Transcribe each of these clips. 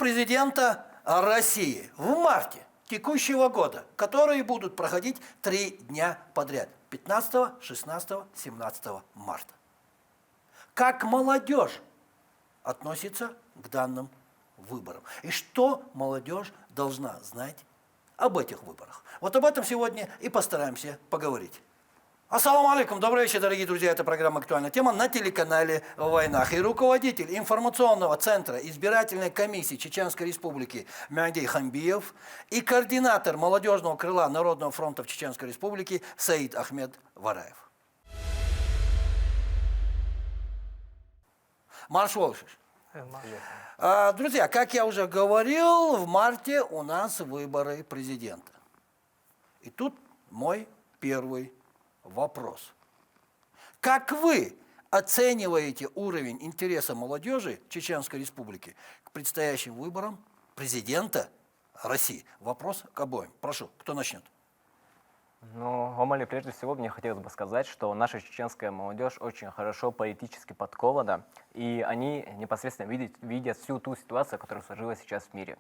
президента России в марте текущего года, которые будут проходить 3 дня подряд. 15, 16, 17 марта. Как молодежь относится к данным выборам? И что молодежь должна знать об этих выборах? Вот об этом сегодня и постараемся поговорить. Ассаламу алейкум, добрый вечер, дорогие друзья, это программа «Актуальная тема» на телеканале «Войнах». И руководитель информационного центра избирательной комиссии Чеченской Республики Мягдей Хамбиев и координатор молодежного крыла Народного фронта в Чеченской Республике Саид Ахмед Вараев. Марш Волшиш. Друзья, как я уже говорил, в марте у нас выборы президента. И тут мой первый вопрос. Как вы оцениваете уровень интереса молодежи Чеченской Республики к предстоящим выборам президента России? Вопрос к обоим. Прошу, кто начнет? Ну, Омали, прежде всего, мне хотелось бы сказать, что наша чеченская молодежь очень хорошо политически подкована, и они непосредственно видят всю ту ситуацию, которая сложилась сейчас в мире.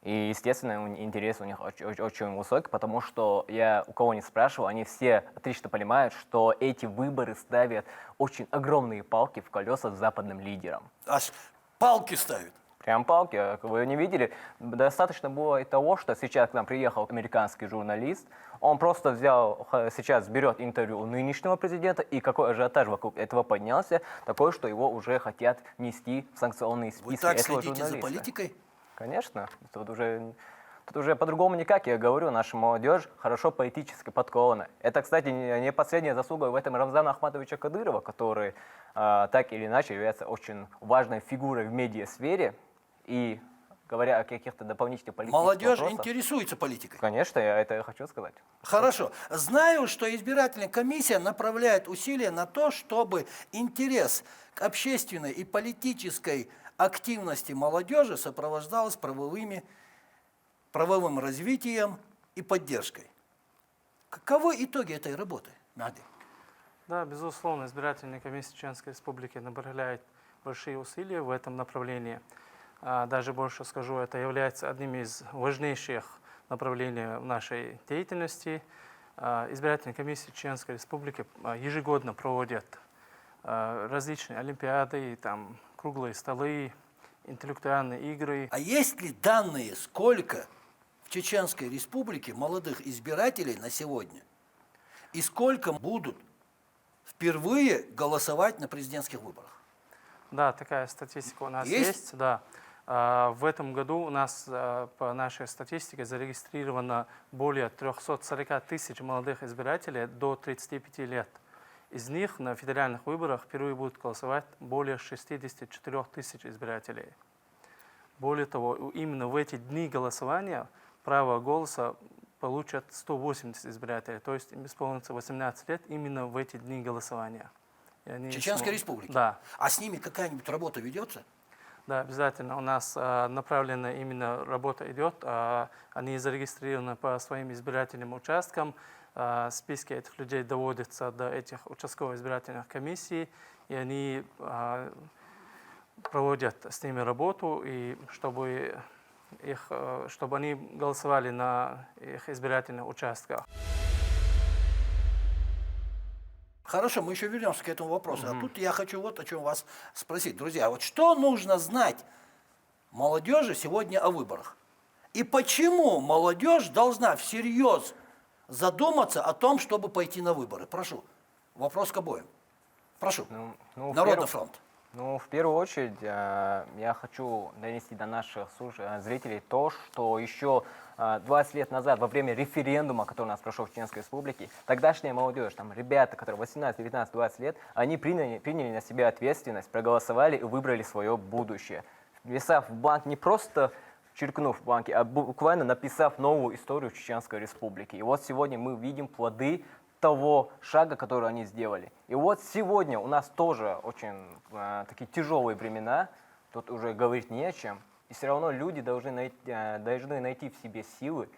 И, естественно, интерес у них очень высокий, потому что я у кого не спрашивал, они все отлично понимают, что эти выборы ставят очень огромные палки в колеса западным лидерам. Аж палки ставят. Прям палки, вы не видели? Достаточно было и того, что сейчас к нам приехал американский журналист, он просто сейчас берет интервью у нынешнего президента, и какой ажиотаж вокруг этого поднялся, такой, что его уже хотят внести в санкционные списки. Вы так этого следите журналиста. за политикой? Конечно. Тут уже по-другому никак. Я говорю, наша молодежь хорошо политически подкована. Это, кстати, не последняя заслуга в этом Рамзана Ахматовича Кадырова, который так или иначе является очень важной фигурой в медиасфере. И говоря о каких-то дополнительных политических Молодежь вопросах, интересуется политикой. Конечно, я это хочу сказать. Хорошо. Знаю, что избирательная комиссия направляет усилия на то, чтобы интерес к общественной и политической активности молодежи сопровождалась правовым развитием и поддержкой. Каковы итоги этой работы, Нади? Да, безусловно, избирательная комиссия Чеченской Республики направляет большие усилия в этом направлении. Даже больше скажу, это является одним из важнейших направлений в нашей деятельности. Избирательная комиссия Чеченской Республики ежегодно проводит различные олимпиады, там, круглые столы, интеллектуальные игры. А есть ли данные, сколько в Чеченской Республике молодых избирателей на сегодня? И сколько будут впервые голосовать на президентских выборах? Да, такая статистика у нас есть. Да. В этом году у нас, по нашей статистике, зарегистрировано более 340 тысяч молодых избирателей до 35 лет. Из них на федеральных выборах впервые будут голосовать более 64 тысяч избирателей. Более того, именно в эти дни голосования право голоса получат 180 избирателей, то есть им исполнится 18 лет именно в эти дни голосования. Чеченской Республики? Да. А с ними какая-нибудь работа ведется? Да, обязательно. У нас направленная именно работа идет. Они зарегистрированы по своим избирательным участкам. Списки этих людей доводятся до этих участковых избирательных комиссий, и они проводят с ними работу, и чтобы они голосовали на их избирательных участках. Хорошо, мы еще вернемся к этому вопросу. А тут я хочу вот о чем вас спросить. Друзья, вот что нужно знать молодежи сегодня о выборах? И почему молодежь должна всерьез задуматься о том, чтобы пойти на выборы? Прошу, вопрос к обоим. Прошу, Народный фронт. В первую очередь, я хочу донести до наших зрителей то, что еще 20 лет назад, во время референдума, который у нас прошел в Чеченской Республике, тогдашняя молодежь, там ребята, которые 18, 19, 20 лет, они приняли на себя ответственность, проголосовали и выбрали свое будущее. Вписав в бланк, не просто черкнув в бланке, а буквально написав новую историю Чеченской Республики. И вот сегодня мы видим плоды того шага, который они сделали. И вот сегодня у нас тоже очень такие тяжелые времена, тут уже говорить не о чем. И все равно люди должны найти в себе силы,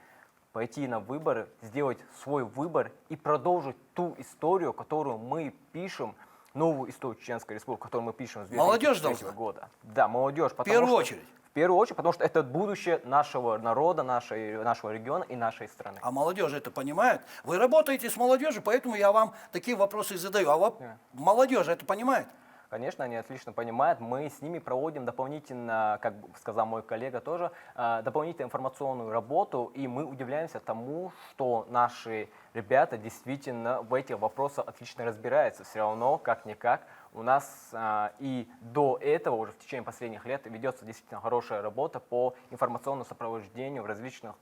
пойти на выборы, сделать свой выбор и продолжить ту историю, которую мы пишем, новую историю Чеченской Республики, которую мы пишем с 2003 года. Да, молодежь. В первую очередь. первую очередь, потому что это будущее нашего народа, нашего региона и нашей страны. А молодежь это понимает? Вы работаете с молодежью, поэтому я вам такие вопросы и задаю. А вот молодежь это понимает? Конечно, они отлично понимают. Мы с ними проводим дополнительно, как сказал мой коллега тоже, дополнительную информационную работу, и мы удивляемся тому, что наши ребята действительно в этих вопросах отлично разбираются. Все равно, как-никак, у нас и до этого, уже в течение последних лет, ведется действительно хорошая работа по информационному сопровождению в различных...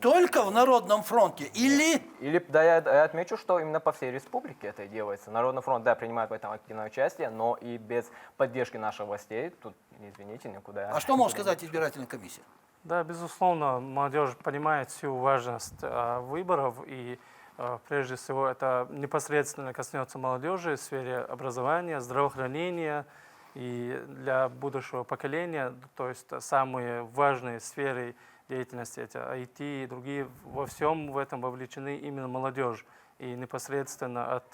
Только в Народном фронте или... Да, я отмечу, что именно по всей республике это и делается. Народный фронт, да, принимает в этом активное участие, но и без поддержки наших властей, тут, извините, никуда... А что может сказать избирательная комиссия? Да, безусловно, молодежь понимает всю важность выборов, и прежде всего это непосредственно коснется молодежи в сфере образования, здравоохранения и для будущего поколения, то есть самые важные сферы деятельности, это IT и другие, во всем в этом вовлечены именно молодежь. И непосредственно от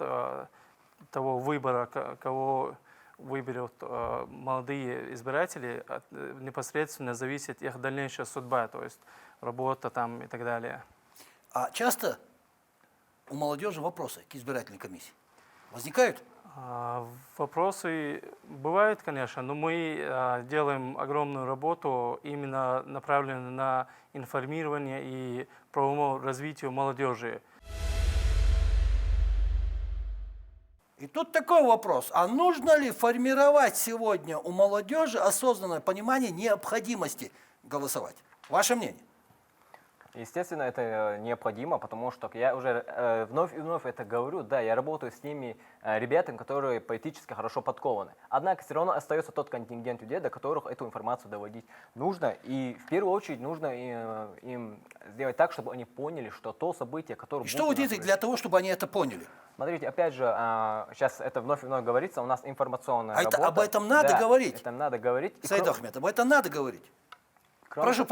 того выбора, кого выберут молодые избиратели, непосредственно зависит их дальнейшая судьба, то есть работа там и так далее. А часто у молодежи вопросы к избирательной комиссии возникают? Вопросы бывают, конечно, но мы делаем огромную работу, именно направленную на информирование и правовому развитию молодежи. И тут такой вопрос, а нужно ли формировать сегодня у молодежи осознанное понимание необходимости голосовать? Ваше мнение? Естественно, это необходимо, потому что я уже вновь и вновь это говорю, да, я работаю с теми ребятами, которые политически хорошо подкованы. Однако все равно остается тот контингент людей, до которых эту информацию доводить нужно. И в первую очередь нужно им сделать так, чтобы они поняли, что то событие, которое... И что вы делаете для того, чтобы они это поняли? Смотрите, опять же, сейчас это вновь и вновь говорится, у нас информационная работа. Об этом надо говорить. Это надо говорить. Саид Ахмед, об этом надо говорить. Прошу.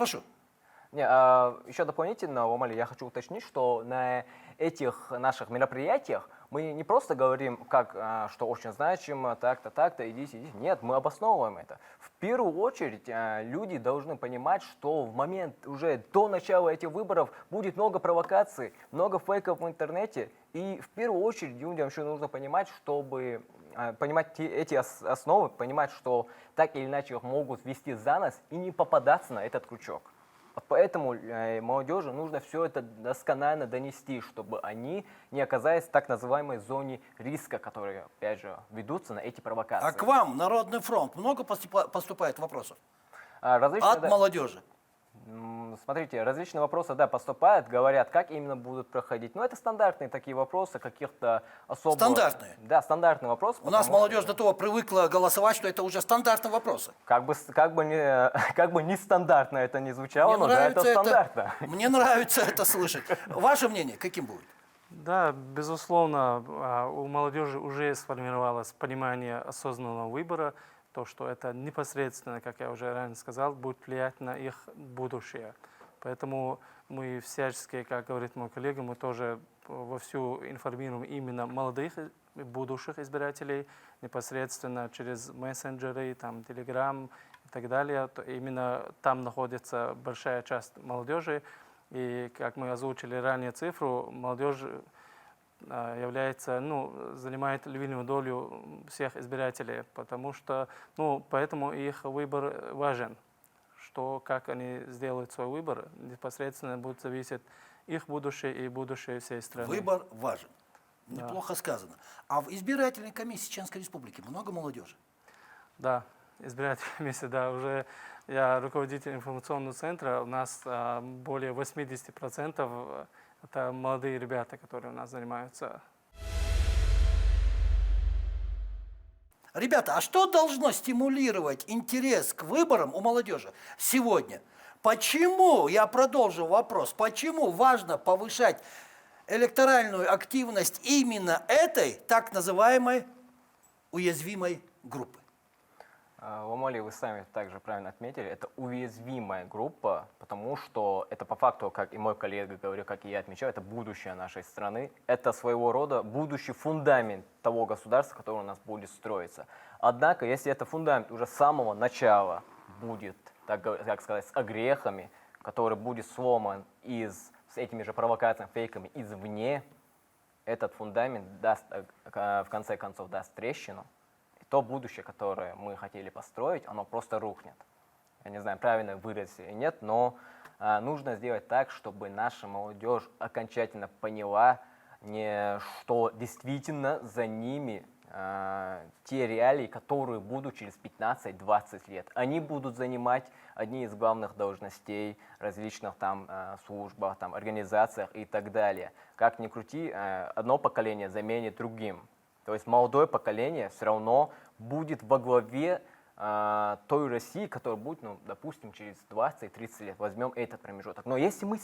Еще дополнительно, Омали, я хочу уточнить, что на этих наших мероприятиях мы не просто говорим, что очень значимо, так-то, идите. Нет, мы обосновываем это. В первую очередь люди должны понимать, что в момент уже до начала этих выборов будет много провокаций, много фейков в интернете. И в первую очередь людям еще нужно понимать, чтобы понимать эти основы, понимать, что так или иначе их могут ввести за нос и не попадаться на этот крючок. Поэтому молодежи нужно все это досконально донести, чтобы они не оказались в так называемой зоне риска, которые, опять же, ведутся на эти провокации. А к вам, Народный фронт, много поступает вопросов от молодежи? Смотрите, различные вопросы, да, поступают, говорят, как именно будут проходить. Но это стандартные такие вопросы, каких-то особых... Стандартные? Да, стандартные вопросы. У нас молодежь до того привыкла голосовать, что это уже стандартные вопросы. Как бы нестандартно это не звучало, но да, это стандартно. Мне нравится это слышать. Ваше мнение каким будет? Да, безусловно, у молодежи уже сформировалось понимание осознанного выбора, то, что это непосредственно, как я уже ранее сказал, будет влиять на их будущее. Поэтому мы всячески, как говорит мой коллега, мы тоже вовсю информируем именно молодых будущих избирателей, непосредственно через мессенджеры, там, Telegram и так далее. Именно там находится большая часть молодежи. И, как мы озвучили ранее цифру, молодежь занимает львиную долю всех избирателей, потому что, поэтому их выбор важен, как они сделают свой выбор, непосредственно будет зависеть их будущее и будущее всей страны. Выбор важен. Неплохо сказано. А в избирательной комиссии Чеченской Республики много молодежи? Да, избирательная комиссия, да, уже я руководитель информационного центра, у нас более 80% это молодые ребята, которые у нас занимаются. Ребята, а что должно стимулировать интерес к выборам у молодежи сегодня? Почему, я продолжу вопрос, почему важно повышать электоральную активность именно этой так называемой уязвимой группы? Омали, вы сами также правильно отметили, это уязвимая группа, потому что это по факту, как и мой коллега говорил, как и я отмечал, это будущее нашей страны, это своего рода будущий фундамент того государства, которое у нас будет строиться. Однако, если этот фундамент уже с самого начала будет, как сказать, с огрехами, который будет сломан с этими же провокациями, фейками извне, этот фундамент даст, в конце концов даст трещину. И то будущее, которое мы хотели построить, оно просто рухнет. Я не знаю, правильно выразиться или нет, но нужно сделать так, чтобы наша молодежь окончательно поняла, что действительно за ними те реалии, которые будут через 15-20 лет. Они будут занимать одни из главных должностей в различных там службах, там, организациях и так далее. Как ни крути, одно поколение заменит другим. То есть молодое поколение все равно будет во главе той России, которая будет, ну, допустим, через 20-30 лет. Возьмем этот промежуток. Но если мы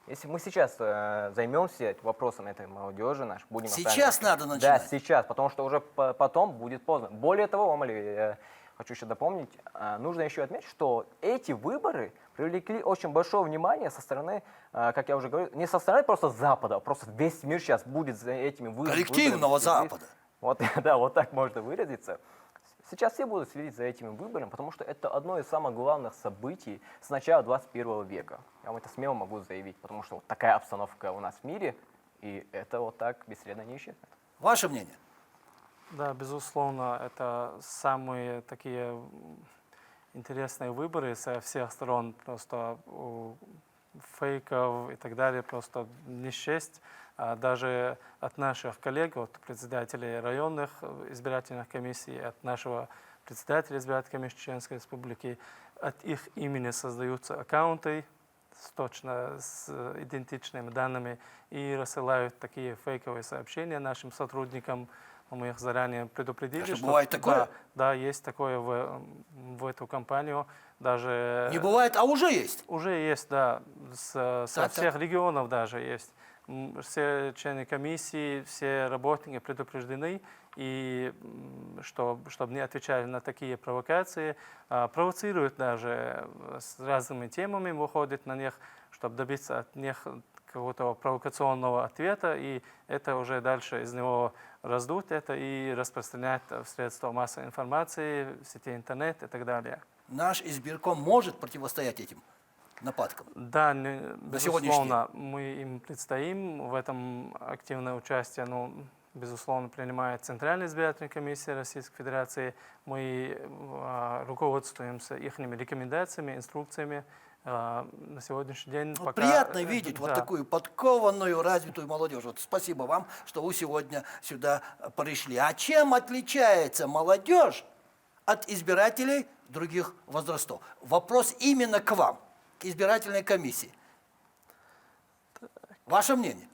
если мы сейчас займемся вопросом этой молодежи, будем... Сейчас надо начинать. Да, сейчас, потому что уже потом будет поздно. Более того, Омали, я хочу еще дополнить, нужно еще отметить, что эти выборы привлекли очень большое внимание со стороны, как я уже говорил, не со стороны просто Запада, а просто весь мир сейчас будет за этими выборами. Коллективного Запада. Вот, да, вот так можно выразиться. Сейчас все будут следить за этими выборами, потому что это одно из самых главных событий с начала 21 века. Я вам это смело могу заявить, потому что вот такая обстановка у нас в мире, и это вот так бесследно не исчезнет. Ваше мнение? Да, безусловно, это самые такие интересные выборы со всех сторон, просто фейков и так далее, просто не счесть. Даже от наших коллег, от председателей районных избирательных комиссий, от нашего председателя избирательной комиссии Чеченской Республики, от их имени создаются аккаунты точно с идентичными данными и рассылают такие фейковые сообщения нашим сотрудникам. Мы их заранее предупредили. Что бывает такое? Да, есть такое в эту кампанию. Даже Не бывает, а уже есть? уже есть, да, со всех регионов даже есть. Все члены комиссии, все работники предупреждены, и чтобы не отвечали на такие провокации, провоцируют даже с разными темами, выходят на них, чтобы добиться от них какого-то провокационного ответа, и это уже дальше из него раздуть это и распространять в средства массовой информации, в сети интернет и так далее. Наш избирком может противостоять этим нападкам? Да, сегодняшний безусловно, мы им предстоим. В этом активное участие, безусловно, принимает Центральная избирательная комиссия Российской Федерации. Мы руководствуемся их рекомендациями, инструкциями. На сегодняшний день пока... Приятно видеть вот такую подкованную, развитую молодежь. Вот спасибо вам, что вы сегодня сюда пришли. А чем отличается молодежь от избирателей других возрастов? Вопрос именно к вам, к избирательной комиссии. Ваше мнение?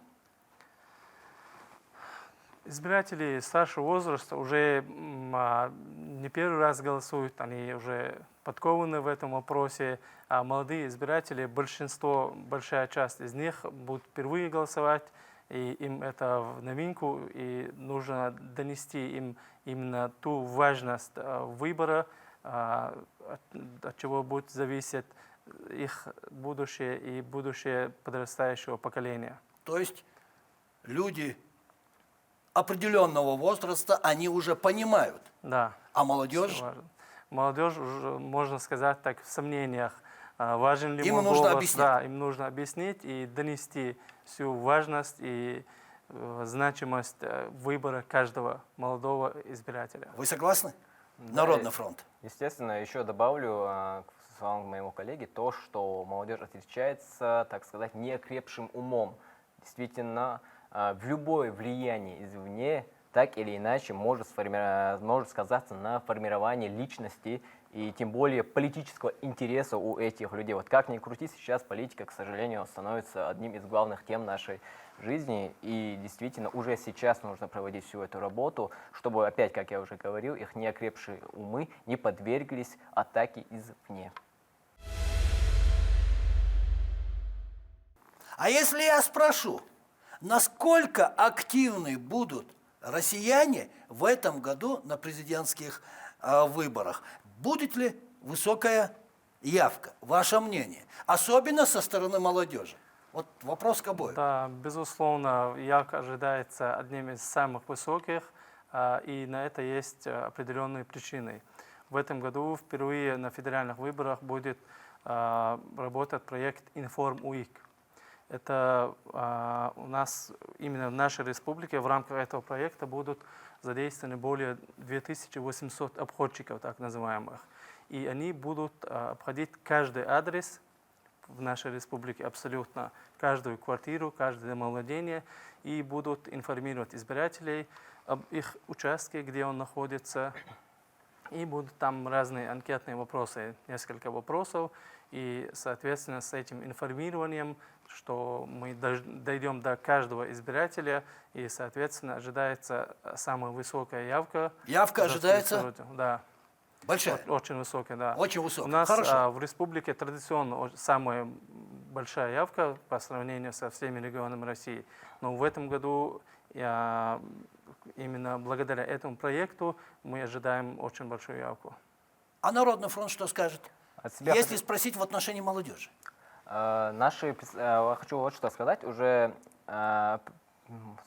Избиратели старшего возраста уже не первый раз голосуют, они уже подкованы в этом вопросе, а молодые избиратели, большая часть из них будут впервые голосовать, и им это в новинку, и нужно донести им именно ту важность выбора, от чего будет зависеть их будущее и будущее подрастающего поколения. То есть люди определенного возраста, они уже понимают. Да. А молодежь? Молодежь уже, можно сказать так, в сомнениях. Важен ли им мой нужно голос? объяснить. Да, им нужно объяснить и донести всю важность и значимость выбора каждого молодого избирателя. Вы согласны? Да, Народный фронт. Естественно, еще добавлю к словам моего коллеги то, что молодежь отличается, так сказать, неокрепшим умом. Действительно, в любое влияние извне так или иначе может сказаться на формировании личности и тем более политического интереса у этих людей. Вот как ни крути, сейчас политика, к сожалению, становится одним из главных тем нашей жизни. И действительно, уже сейчас нужно проводить всю эту работу, чтобы, опять, как я уже говорил, их неокрепшие умы не подверглись атаке извне. А если я спрошу, насколько активны будут россияне в этом году на президентских выборах? Будет ли высокая явка? Ваше мнение? Особенно со стороны молодежи. Вот вопрос к обоим. Да, безусловно, явка ожидается одним из самых высоких, и на это есть определенные причины. В этом году впервые на федеральных выборах будет работать проект «Информ УИК». Это у нас именно в нашей республике в рамках этого проекта будут задействованы более 2800 обходчиков, так называемых. И они будут обходить каждый адрес в нашей республике, абсолютно каждую квартиру, каждое домовладение, и будут информировать избирателей об их участке, где он находится. И будут там разные анкетные вопросы, несколько вопросов. И, соответственно, с этим информированием, что мы дойдем до каждого избирателя, и, соответственно, ожидается самая высокая явка. Явка ожидается? Да. Большая? Очень высокая, да. Очень высокая. У нас Хорошо. в республике традиционно самая большая явка по сравнению со всеми регионами России. Но в этом году именно благодаря этому проекту мы ожидаем очень большую явку. А Народный фронт что скажет? От себя Если спросить в отношении молодежи. Хочу вот что сказать, уже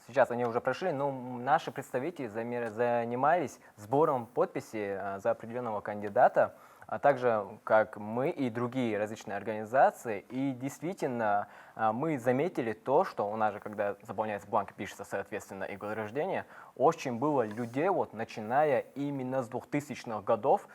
сейчас они уже прошли, но наши представители занимались сбором подписей за определенного кандидата, а также как мы и другие различные организации. И действительно, мы заметили то, что у нас же, когда заполняется бланк, пишется, соответственно, и год рождения, очень было людей, вот, начиная именно с 2000-х годов,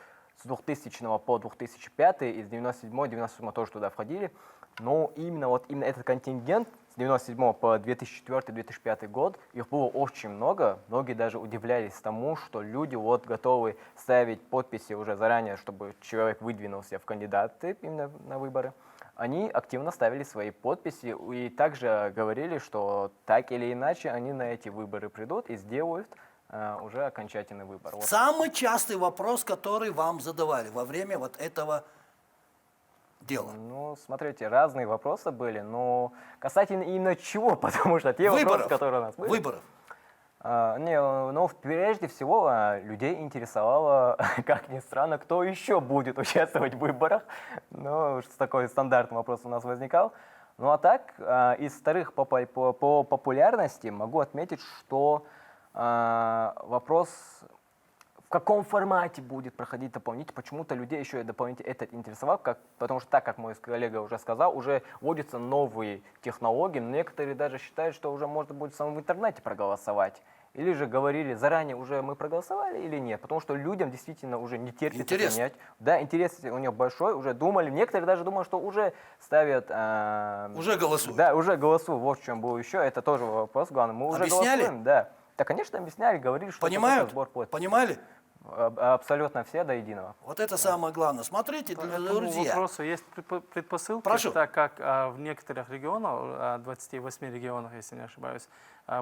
с 2000 по 2005, из 97-98 тоже туда входили. Но именно этот контингент с 97 по 2004-2005 год, их было очень много. Многие даже удивлялись тому, что люди вот готовы ставить подписи уже заранее, чтобы человек выдвинулся в кандидаты именно на выборы. Они активно ставили свои подписи и также говорили, что так или иначе они на эти выборы придут и сделают уже окончательный выбор. Вот. Самый частый вопрос, который вам задавали во время вот этого дела. Ну, смотрите, разные вопросы были, но касательно именно чего, потому что те вопросы, которые у нас были... Выборов. Ну, прежде всего, людей интересовало, как ни странно, кто еще будет участвовать в выборах. Ну, такой стандартный вопрос у нас возникал. Ну, а так, из вторых по популярности могу отметить, что вопрос, в каком формате будет проходить дополнительно, почему-то людей еще и дополнительно это интересовало, потому что, так как мой коллега уже сказал, уже вводятся новые технологии, но некоторые даже считают, что уже можно будет в самом интернете проголосовать. Или же говорили заранее, уже мы проголосовали или нет, потому что людям действительно уже не терпится понять. Да, интерес у них большой, уже думали, некоторые даже думают, что уже ставят... Уже голосуют. Да, уже голосуют, вот в чем был еще, это тоже вопрос главный. Мы уже Объясняли? голосуем, да. Да, конечно, объясняли, говорили, что Понимают? сбор подписей. Понимали? Абсолютно все до единого. Вот это самое главное. Смотрите, По этому друзья. вопросу есть предпосылки, Прошу. так как в некоторых регионах, 28 регионах, если не ошибаюсь,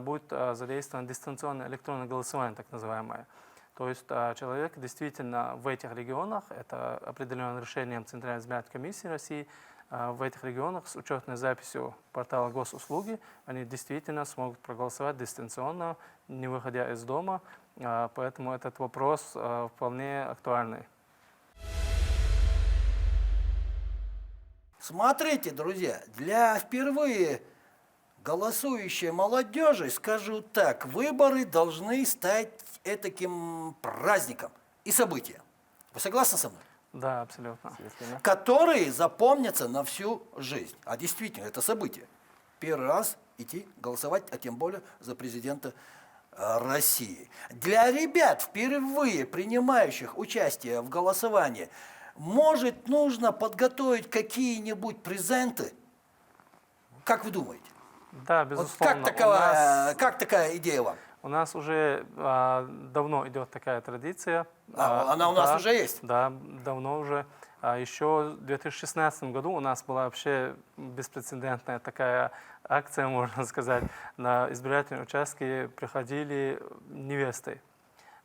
будет задействовано дистанционное электронное голосование, так называемое. То есть человек действительно в этих регионах, это определенным решением Центральной избирательной комиссии России, в этих регионах с учетной записью портала госуслуги, они действительно смогут проголосовать дистанционно, не выходя из дома. Поэтому этот вопрос вполне актуальный. Смотрите, друзья, для впервые голосующей молодежи, скажу так, выборы должны стать этаким праздником и событием. Вы согласны со мной? Да, абсолютно. Естественно. Которые запомнятся на всю жизнь. А действительно, это событие. Первый раз идти голосовать, а тем более за президента России. Для ребят, впервые принимающих участие в голосовании, может, нужно подготовить какие-нибудь презенты? Как вы думаете? Да, Вот безусловно. как такая идея вам? У нас уже давно идет такая традиция. Она у нас уже есть? Да, давно уже. Еще в 2016 году у нас была вообще беспрецедентная такая акция, можно сказать. На избирательные участки приходили невесты.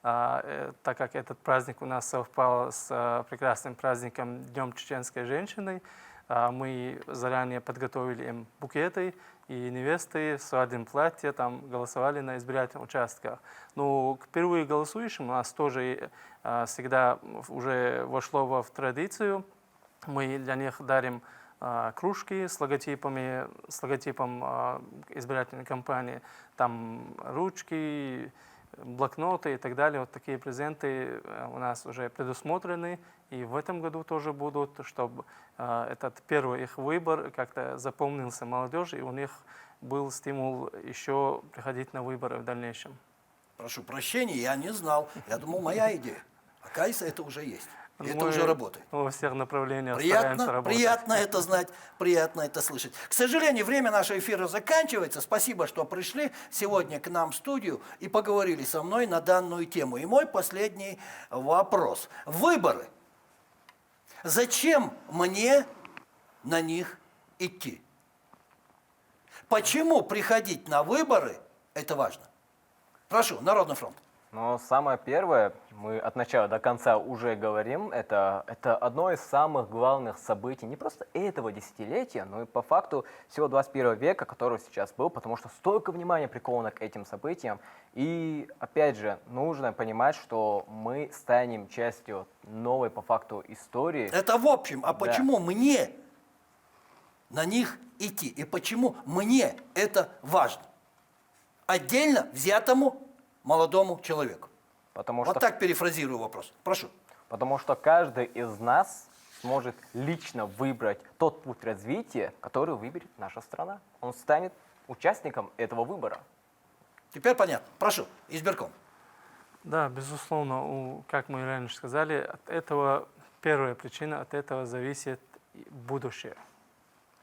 Так как этот праздник у нас совпал с прекрасным праздником Днем чеченской женщины, мы заранее подготовили им букеты, и невесты в свадебном платье там голосовали на избирательных участках. Но впервые голосующим у нас тоже всегда уже вошло в традицию. Мы для них дарим кружки с логотипом избирательной кампании, там ручки, блокноты и так далее. Вот такие презенты у нас уже предусмотрены, и в этом году тоже будут, чтобы этот первый их выбор как-то запомнился молодежи, и у них был стимул еще приходить на выборы в дальнейшем. Прошу прощения, я не знал. Я думал, моя идея. Оказывается, это уже есть. И это Мы уже работает. во всех направлениях стараемся Приятно, работать. приятно это знать, приятно это слышать. К сожалению, время нашего эфира заканчивается. Спасибо, что пришли сегодня к нам в студию и поговорили со мной на данную тему. И мой последний вопрос. Выборы. Зачем мне на них идти? Почему приходить на выборы – это важно? Прошу, Народный фронт. Но самое первое, мы от начала до конца уже говорим, это одно из самых главных событий не просто этого десятилетия, но и по факту всего 21 века, который сейчас был, потому что столько внимания приковано к этим событиям. И опять же, нужно понимать, что мы станем частью новой по факту истории. Это в общем. А Да. почему мне на них идти? И почему мне это важно? Отдельно взятому молодому человеку. Потому Вот что, так перефразирую вопрос. Прошу. потому что каждый из нас сможет лично выбрать тот путь развития, который выберет наша страна. Он станет участником этого выбора. Теперь понятно. Прошу. Избирком. Да, безусловно, как мы раньше сказали, от этого, первая причина, от этого зависит будущее.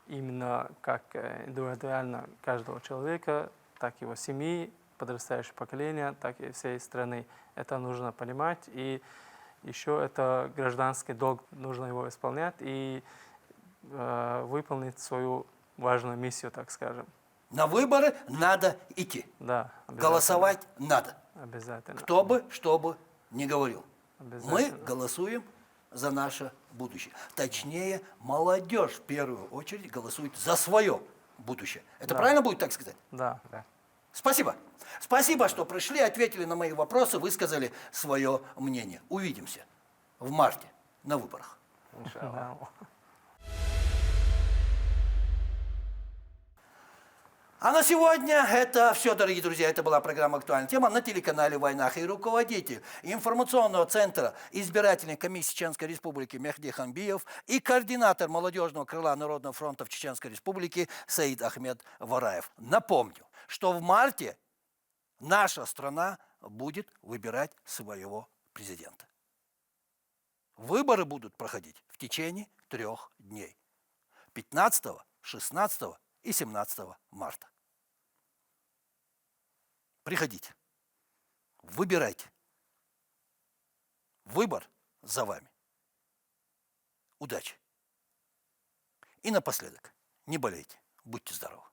Именно как индивидуально каждого человека, так и его семьи, подрастающее поколение, так и всей страны. Это нужно понимать. И еще это гражданский долг, нужно его исполнять и выполнить свою важную миссию, так скажем. На выборы надо идти. Да, обязательно. Голосовать надо. Обязательно. Кто бы, что бы ни говорил. Мы Обязательно. голосуем за наше будущее. Точнее, молодежь в первую очередь голосует за свое будущее. Это Да. правильно будет так сказать? Да. Спасибо. Спасибо, что пришли, ответили на мои вопросы, высказали свое мнение. Увидимся в марте на выборах. Да. А на сегодня это все, дорогие друзья. Это была программа «Актуальная тема» на телеканале «Войнах». И руководитель информационного центра избирательной комиссии Чеченской Республики Мехди Хамбиев и координатор молодежного крыла Народного фронта в Чеченской Республике Саид Ахмед Вараев. Напомню, что в марте наша страна будет выбирать своего президента. Выборы будут проходить в течение 3 дней. 15, 16 и 17 марта. Приходите, выбирайте. Выбор за вами. Удачи. И напоследок, не болейте, будьте здоровы.